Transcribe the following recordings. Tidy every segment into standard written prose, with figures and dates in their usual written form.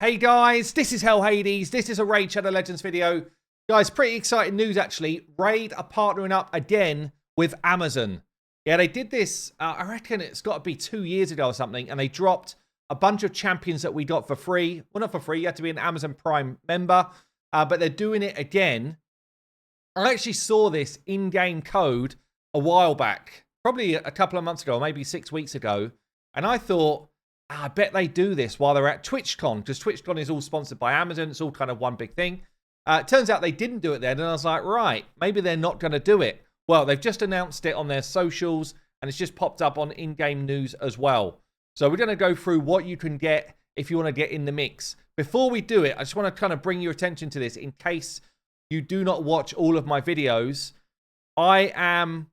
Hey guys, this is Hell Hades. This is a Raid Shadow Legends video. Guys, pretty exciting news actually. Raid are partnering up again with Amazon. Yeah, they did this, I reckon it's got to be 2 years ago or something, and they dropped a bunch of champions that we got for free. Well, not for free, you had to be an Amazon Prime member, but they're doing it again. I actually saw this in-game code a while back, probably a couple of months ago, or maybe 6 weeks ago, and I thought, I bet they do this while they're at TwitchCon, because TwitchCon is all sponsored by Amazon. It's all kind of one big thing. It turns out they didn't do it then, and I was like, right, maybe they're not going to do it. Well, they've just announced it on their socials, and it's just popped up on in-game news as well. So we're going to go through what you can get if you want to get in the mix. Before we do it, I just want to kind of bring your attention to this in case you do not watch all of my videos. I am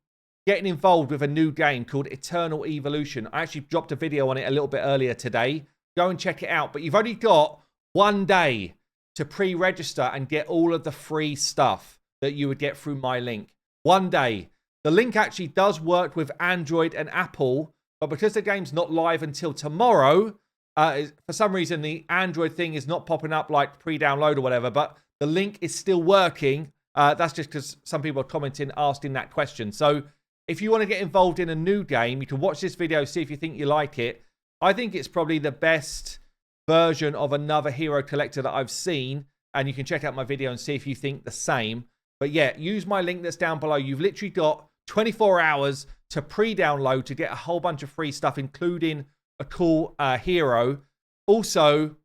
getting involved with a new game called Eternal Evolution. I actually dropped a video on it a little bit earlier today. Go and check it out. But you've only got 1 day to pre-register and get all of the free stuff that you would get through my link. 1 day. The link actually does work with Android and Apple, but because the game's not live until tomorrow, for some reason the Android thing is not popping up like pre-download or whatever, but the link is still working. That's just because some people are commenting, asking that question. So if you want to get involved in a new game, you can watch this video, see if you think you like it. I think it's probably the best version of another hero collector that I've seen, and you can check out my video and see if you think the same. But yeah, use my link that's down below. You've literally got 24 hours to pre-download to get a whole bunch of free stuff, including a cool hero. Also,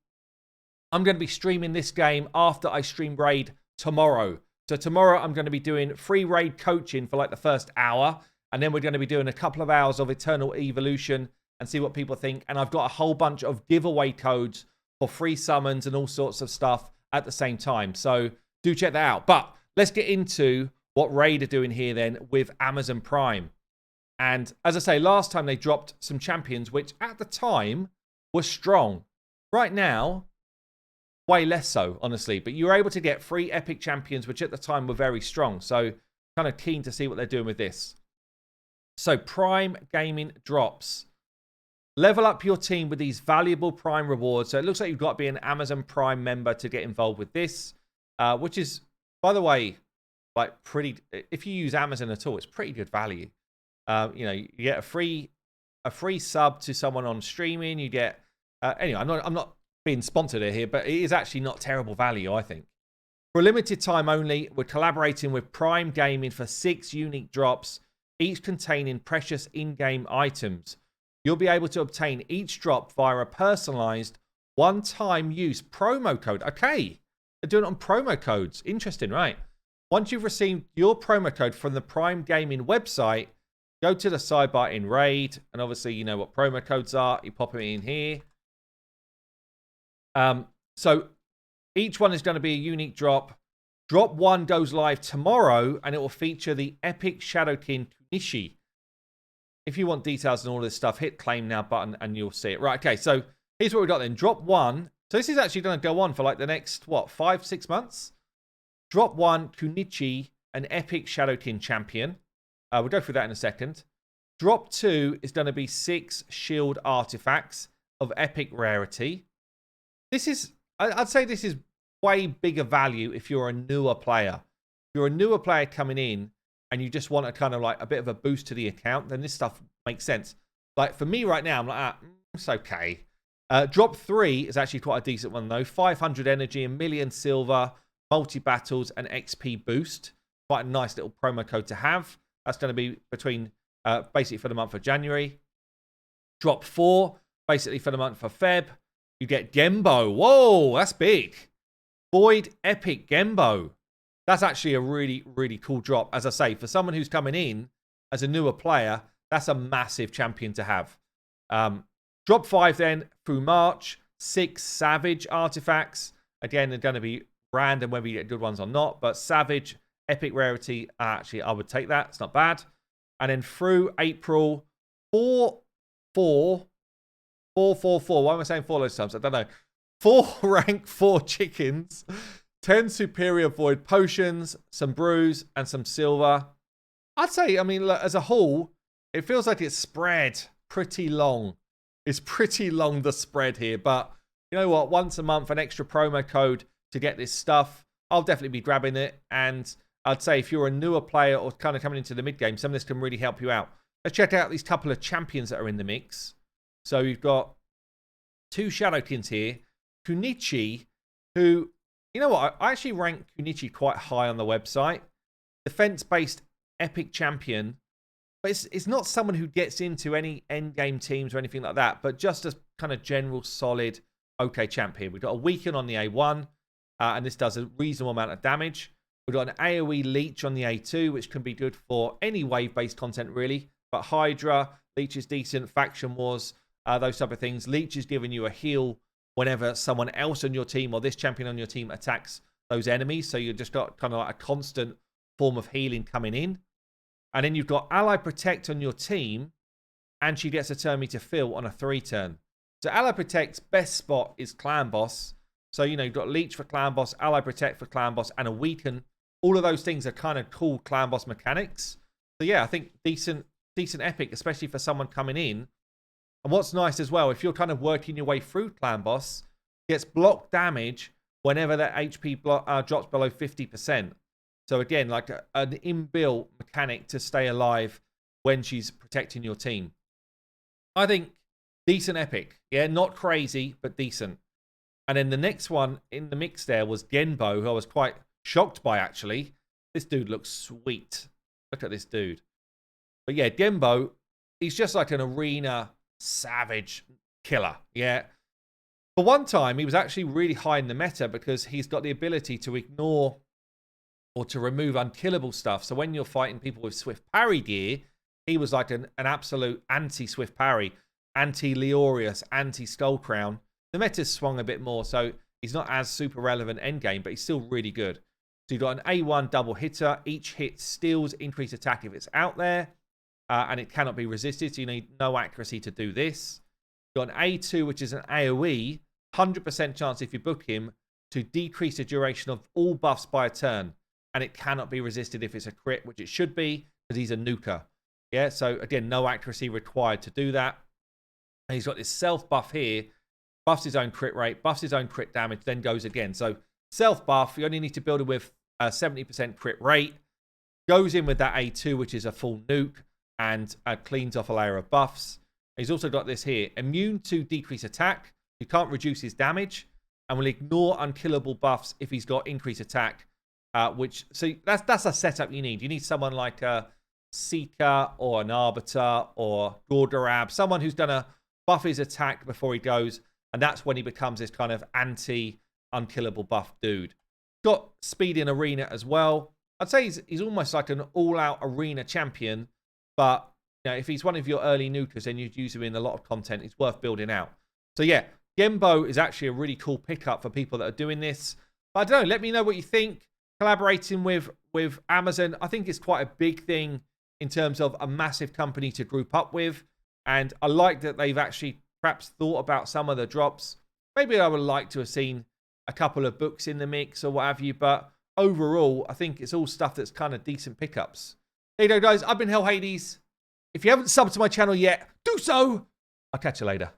I'm going to be streaming this game after I stream Raid tomorrow. So tomorrow I'm going to be doing free Raid coaching for like the first hour. And then we're going to be doing a couple of hours of Eternal Evolution and see what people think. And I've got a whole bunch of giveaway codes for free summons and all sorts of stuff at the same time. So do check that out. But let's get into what Raid are doing here then with Amazon Prime. And as I say, last time they dropped some champions, which at the time were strong. Right now, way less so, honestly. But you were able to get free epic champions, which at the time were very strong. So kind of keen to see what they're doing with this. So Prime Gaming drops. Level up your team with these valuable Prime rewards. So it looks like you've got to be an Amazon Prime member to get involved with this. Which is, by the way, like pretty, if you use Amazon at all, it's pretty good value. You know, you get a free sub to someone on streaming. You get, anyway, I'm not being sponsored here, but it is actually not terrible value, I think. For a limited time only, we're collaborating with Prime Gaming for 6 unique drops, each containing precious in-game items. You'll be able to obtain each drop via a personalized one-time use promo code. Okay, they're doing it on promo codes. Interesting, right? Once you've received your promo code from the Prime Gaming website, go to the sidebar in Raid, and obviously you know what promo codes are. You pop them in here. So each one is going to be a unique drop. Drop 1 goes live tomorrow, and it will feature the epic Shadowkin Kunoichi. If you want details on all this stuff, hit claim now button and you'll see it. Right, okay, so here's what we got then. Drop 1. So this is actually going to go on for like the next, what, 5-6 months? Drop 1, Kunoichi, an epic Shadowkin champion. We'll go through that in a second. Drop 2 is going to be 6 shield artifacts of epic rarity. This is, I'd say this is way bigger value if you're a newer player. If you're a newer player coming in and you just want a kind of like a bit of a boost to the account, then this stuff makes sense. Like for me right now, I'm like, it's okay. Drop 3 is actually quite a decent one though. 500 energy, 1 million silver, multi-battles, and XP boost. Quite a nice little promo code to have. That's going to be between, basically for the month of January. Drop 4, basically for the month of Feb. You get Genbo. Whoa, that's big. Void Epic Genbo. That's actually a really, really cool drop. As I say, for someone who's coming in as a newer player, that's a massive champion to have. Drop 5 then through March. 6 Savage artifacts. Again, they're going to be random whether you get good ones or not. But Savage, epic rarity, actually, I would take that. It's not bad. And then through April, 4. Why am I saying 4 those times? I don't know. 4 rank 4 chickens, 10 superior void potions, some brews, and some silver. I'd say, I mean, look, as a whole, it feels like it's spread pretty long. It's pretty long, the spread here, but you know what, once a month, an extra promo code to get this stuff, I'll definitely be grabbing it. And I'd say if you're a newer player or kind of coming into the mid game, some of this can really help you out. Let's check out these couple of champions that are in the mix. So you've got 2 Shadowkins here. Kunoichi, who, you know what, I actually rank Kunoichi quite high on the website. Defense-based epic champion. But it's not someone who gets into any endgame teams or anything like that, but just a kind of general solid, okay champion. We've got a weaken on the A1, and this does a reasonable amount of damage. We've got an AoE leech on the A2, which can be good for any wave-based content, really. But Hydra, leech is decent, faction wars, those type of things. Leech is giving you a heal whenever someone else on your team or this champion on your team attacks those enemies. So you've just got kind of like a constant form of healing coming in. And then you've got Ally Protect on your team, and she gets a turn meter fill on a 3-turn. So Ally Protect's best spot is Clan Boss. So, you know, you've got Leech for Clan Boss, Ally Protect for Clan Boss, and a Weaken. All of those things are kind of cool Clan Boss mechanics. So, yeah, I think decent epic, especially for someone coming in. And what's nice as well, if you're kind of working your way through Clan Boss, gets block damage whenever that HP drops below 50%. So again, like an inbuilt mechanic to stay alive when she's protecting your team. I think decent epic. Yeah, not crazy, but decent. And then the next one in the mix there was Genbo, who I was quite shocked by, actually. This dude looks sweet. Look at this dude. But yeah, Genbo, he's just like an arena savage killer. Yeah. For one time, he was actually really high in the meta because he's got the ability to ignore or to remove unkillable stuff. So when you're fighting people with Swift Parry gear, he was like an absolute anti-Swift Parry, anti-Leorius, anti-Skull Crown. The meta's swung a bit more, so he's not as super relevant endgame, but he's still really good. So you've got an A1 double hitter. Each hit steals increased attack if it's out there, and it cannot be resisted, so you need no accuracy to do this. You've got an A2, which is an AoE, 100% chance if you book him to decrease the duration of all buffs by a turn. And it cannot be resisted if it's a crit, which it should be, because he's a nuker. Yeah, so again, no accuracy required to do that. And he's got this self buff here, buffs his own crit rate, buffs his own crit damage, then goes again. So self buff, you only need to build it with a 70% crit rate. Goes in with that A2, which is a full nuke, and cleans off a layer of buffs. He's also got this here, immune to decrease attack. You can't reduce his damage, and will ignore unkillable buffs if he's got increased attack. So that's a setup you need. You need someone like a Seeker or an Arbiter or Gordarab, someone who's going to buff his attack before he goes, and that's when he becomes this kind of anti-unkillable buff dude. Got speed in arena as well. I'd say he's almost like an all-out arena champion, but you know, if he's one of your early nukers, then you'd use him in a lot of content. It's worth building out. So yeah, Genbo is actually a really cool pickup for people that are doing this. But I don't know, let me know what you think. Collaborating with Amazon, I think it's quite a big thing in terms of a massive company to group up with. And I like that they've actually perhaps thought about some of the drops. Maybe I would like to have seen a couple of books in the mix or what have you. But overall, I think it's all stuff that's kind of decent pickups. There you go, guys. I've been Hell Hades. If you haven't subbed to my channel yet, do so. I'll catch you later.